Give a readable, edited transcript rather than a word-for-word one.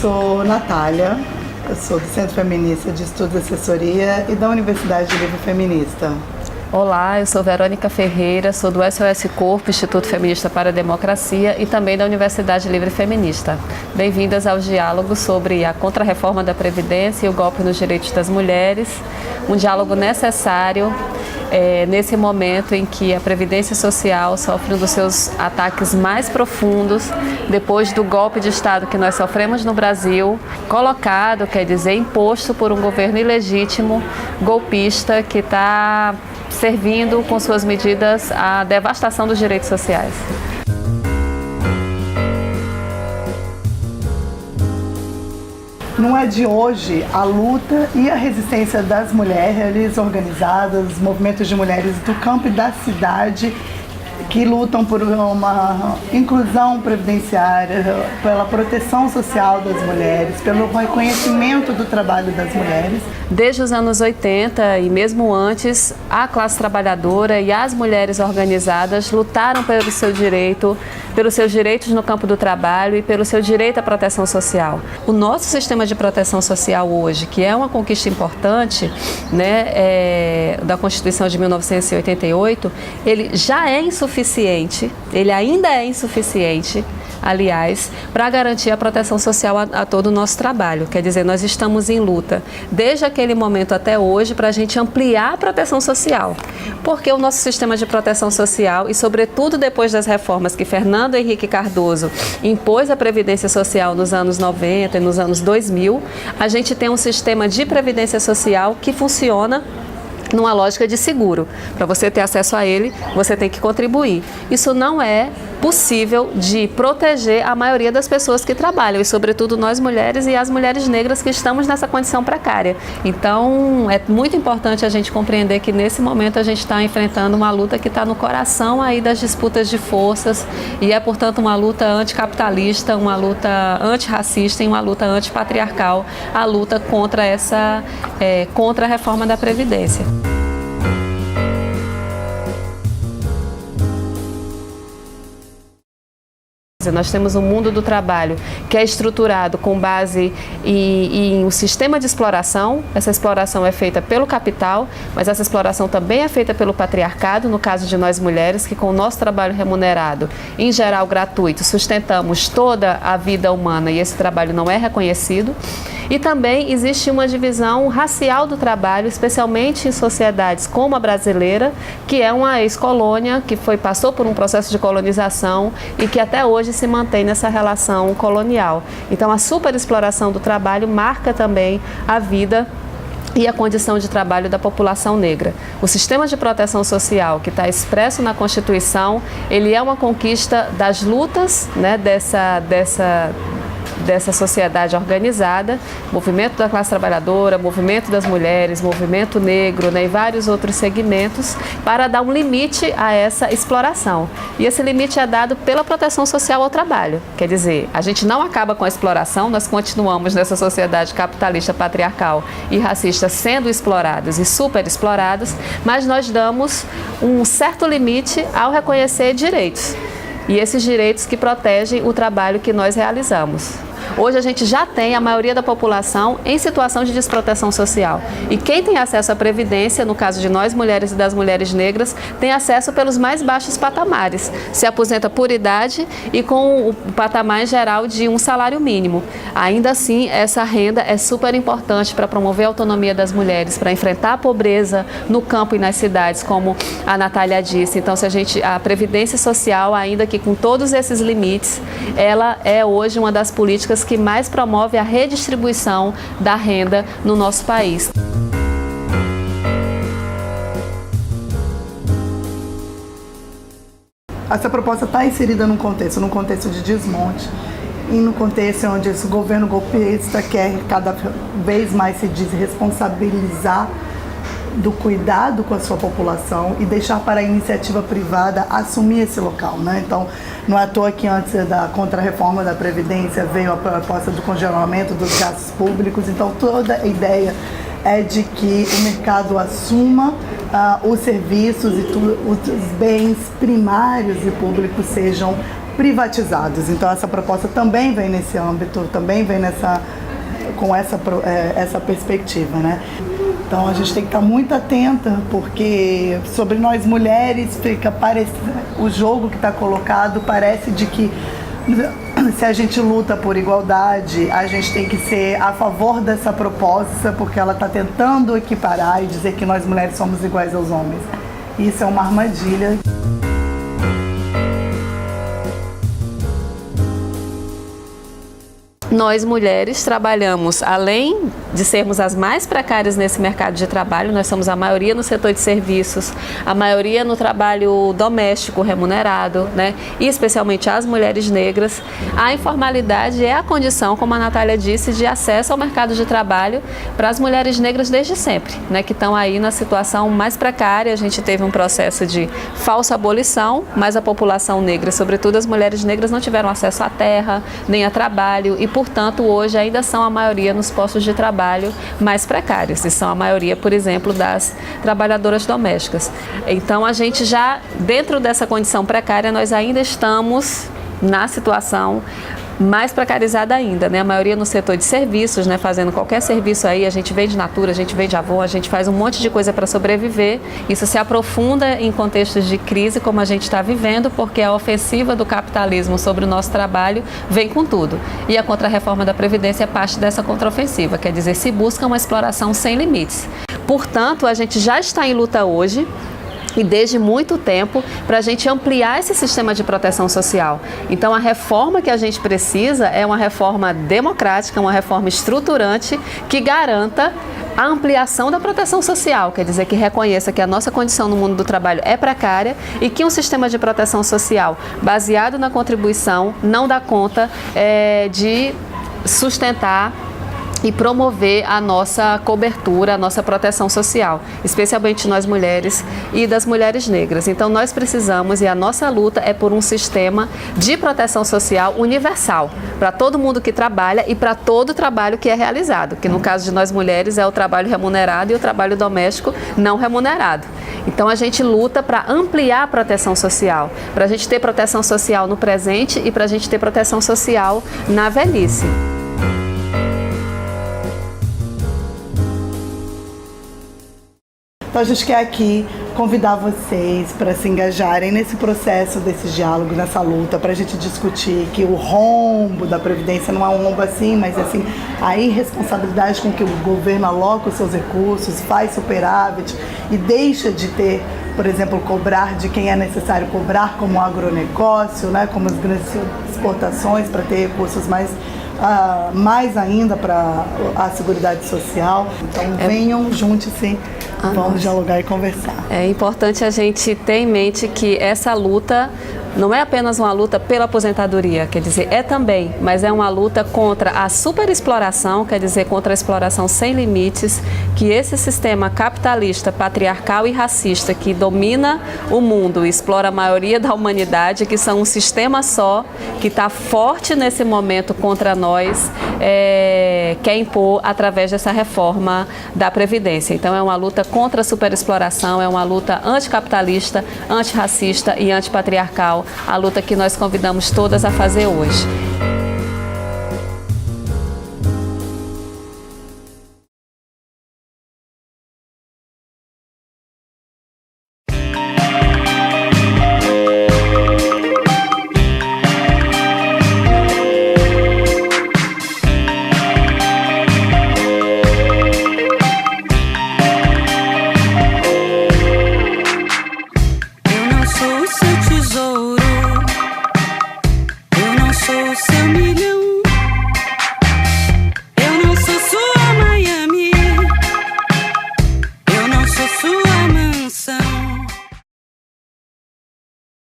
sou Natália, eu sou do Centro Feminista de Estudos e Assessoria e da Universidade Livre Feminista. Olá, eu sou Verônica Ferreira, sou do SOS Corpo, Instituto Feminista para a Democracia e também da Universidade Livre Feminista. Bem-vindas ao diálogo sobre a contrarreforma da Previdência e o golpe nos direitos das mulheres, um diálogo necessário nesse momento em que a Previdência Social sofre um dos seus ataques mais profundos, depois do golpe de Estado que nós sofremos no Brasil, colocado, quer dizer, imposto por um governo ilegítimo, golpista, que está servindo com suas medidas à devastação dos direitos sociais. Não é de hoje a luta e a resistência das mulheres organizadas, movimentos de mulheres do campo e da cidade que lutam por uma inclusão previdenciária, pela proteção social das mulheres, pelo reconhecimento do trabalho das mulheres. Desde os anos 80 e mesmo antes, a classe trabalhadora e as mulheres organizadas lutaram pelos seus direitos no campo do trabalho e pelo seu direito à proteção social. O nosso sistema de proteção social hoje, que é uma conquista importante, da Constituição de 1988, ele já é insuficiente, ele ainda é insuficiente, aliás, para garantir a proteção social a todo o nosso trabalho. Quer dizer, nós estamos em luta desde aquele momento até hoje para a gente ampliar a proteção social, porque o nosso sistema de proteção social, e sobretudo depois das reformas que Fernando Henrique Cardoso impôs à Previdência Social nos anos 90 e nos anos 2000, a gente tem um sistema de previdência social que funciona numa lógica de seguro. Para você ter acesso a ele, você tem que contribuir. Isso não é possível de proteger a maioria das pessoas que trabalham, e sobretudo nós mulheres e as mulheres negras que estamos nessa condição precária. Então, é muito importante a gente compreender que nesse momento a gente está enfrentando uma luta que está no coração aí das disputas de forças e é, portanto, uma luta anticapitalista, uma luta antirracista e uma luta antipatriarcal, a luta contra contra a reforma da Previdência. Nós temos um mundo do trabalho que é estruturado com base em um sistema de exploração. Essa exploração é feita pelo capital, mas essa exploração também é feita pelo patriarcado, no caso de nós mulheres, que com o nosso trabalho remunerado, em geral gratuito, sustentamos toda a vida humana e esse trabalho não é reconhecido. E também existe uma divisão racial do trabalho, especialmente em sociedades como a brasileira, que é uma ex-colônia que passou por um processo de colonização e que até hoje se mantém nessa relação colonial. Então, a superexploração do trabalho marca também a vida e a condição de trabalho da população negra. O sistema de proteção social que está expresso na Constituição, ele é uma conquista das lutas, dessa sociedade organizada, movimento da classe trabalhadora, movimento das mulheres, movimento negro, e vários outros segmentos, para dar um limite a essa exploração. E esse limite é dado pela proteção social ao trabalho. Quer dizer, a gente não acaba com a exploração, nós continuamos nessa sociedade capitalista, patriarcal e racista sendo explorados e superexplorados, mas nós damos um certo limite ao reconhecer direitos. E esses direitos que protegem o trabalho que nós realizamos. Hoje a gente já tem a maioria da população em situação de desproteção social. E quem tem acesso à Previdência, no caso de nós mulheres e das mulheres negras, tem acesso pelos mais baixos patamares. Se aposenta por idade e com o patamar em geral de um salário mínimo. Ainda assim, essa renda é super importante para promover a autonomia das mulheres, para enfrentar a pobreza no campo e nas cidades, como a Natália disse. Então, a Previdência Social, ainda que com todos esses limites, ela é hoje uma das políticas que mais promove a redistribuição da renda no nosso país. Essa proposta está inserida num contexto de desmonte e no contexto onde esse governo golpista quer cada vez mais se desresponsabilizar do cuidado com a sua população e deixar para a iniciativa privada assumir esse local, Então, não é à toa que antes da contrarreforma da Previdência veio a proposta do congelamento dos gastos públicos. Então, toda a ideia é de que o mercado assuma os serviços e os bens primários e públicos sejam privatizados. Então essa proposta também vem nesse âmbito, também vem com essa perspectiva, né? Então a gente tem que estar muito atenta, porque sobre nós mulheres o jogo que está colocado parece de que se a gente luta por igualdade, a gente tem que ser a favor dessa proposta, porque ela está tentando equiparar e dizer que nós mulheres somos iguais aos homens. Isso é uma armadilha. Nós mulheres trabalhamos, além de sermos as mais precárias nesse mercado de trabalho, nós somos a maioria no setor de serviços, a maioria no trabalho doméstico remunerado, né? E especialmente as mulheres negras. A informalidade é a condição, como a Natália disse, de acesso ao mercado de trabalho para as mulheres negras desde sempre, né? Que estão aí na situação mais precária. A gente teve um processo de falsa abolição, mas a população negra, sobretudo as mulheres negras, não tiveram acesso à terra, nem a trabalho e, portanto, hoje ainda são a maioria nos postos de trabalho mais precários, e são a maioria, por exemplo, das trabalhadoras domésticas. Então, a gente já, dentro dessa condição precária, nós ainda estamos na situação mais precarizada ainda, né? A maioria no setor de serviços, né? Fazendo qualquer serviço aí, a gente vende Natura, a gente vende Avon, a gente faz um monte de coisa para sobreviver. Isso se aprofunda em contextos de crise como a gente está vivendo, porque a ofensiva do capitalismo sobre o nosso trabalho vem com tudo. E a Contra-Reforma da Previdência é parte dessa contraofensiva, quer dizer, se busca uma exploração sem limites. Portanto, a gente já está em luta hoje, e desde muito tempo, para a gente ampliar esse sistema de proteção social. Então, a reforma que a gente precisa é uma reforma democrática, uma reforma estruturante que garanta a ampliação da proteção social, quer dizer, que reconheça que a nossa condição no mundo do trabalho é precária e que um sistema de proteção social baseado na contribuição não dá conta de sustentar e promover a nossa cobertura, a nossa proteção social, especialmente nós mulheres e das mulheres negras. Então nós precisamos, e a nossa luta é por um sistema de proteção social universal, para todo mundo que trabalha e para todo o trabalho que é realizado, que no caso de nós mulheres é o trabalho remunerado e o trabalho doméstico não remunerado. Então a gente luta para ampliar a proteção social, para a gente ter proteção social no presente e para a gente ter proteção social na velhice. Então a gente quer aqui convidar vocês para se engajarem nesse processo, desse diálogo, nessa luta, para a gente discutir que o rombo da Previdência não é um rombo assim, mas assim, a irresponsabilidade com que o governo aloca os seus recursos, faz superávit e deixa de ter, por exemplo, cobrar de quem é necessário cobrar, como o agronegócio, né, como as grandes exportações, para ter recursos mais ainda para a Seguridade Social. Então venham, junte-se, vamos dialogar e conversar. É importante a gente ter em mente que essa luta não é apenas uma luta pela aposentadoria, quer dizer, é também, mas é uma luta contra a superexploração, quer dizer, contra a exploração sem limites, que esse sistema capitalista, patriarcal e racista que domina o mundo e explora a maioria da humanidade, que são um sistema só, que está forte nesse momento contra nós, quer impor através dessa reforma da Previdência. Então é uma luta contra a superexploração, é uma luta anticapitalista, antirracista e antipatriarcal, a luta que nós convidamos todas a fazer hoje.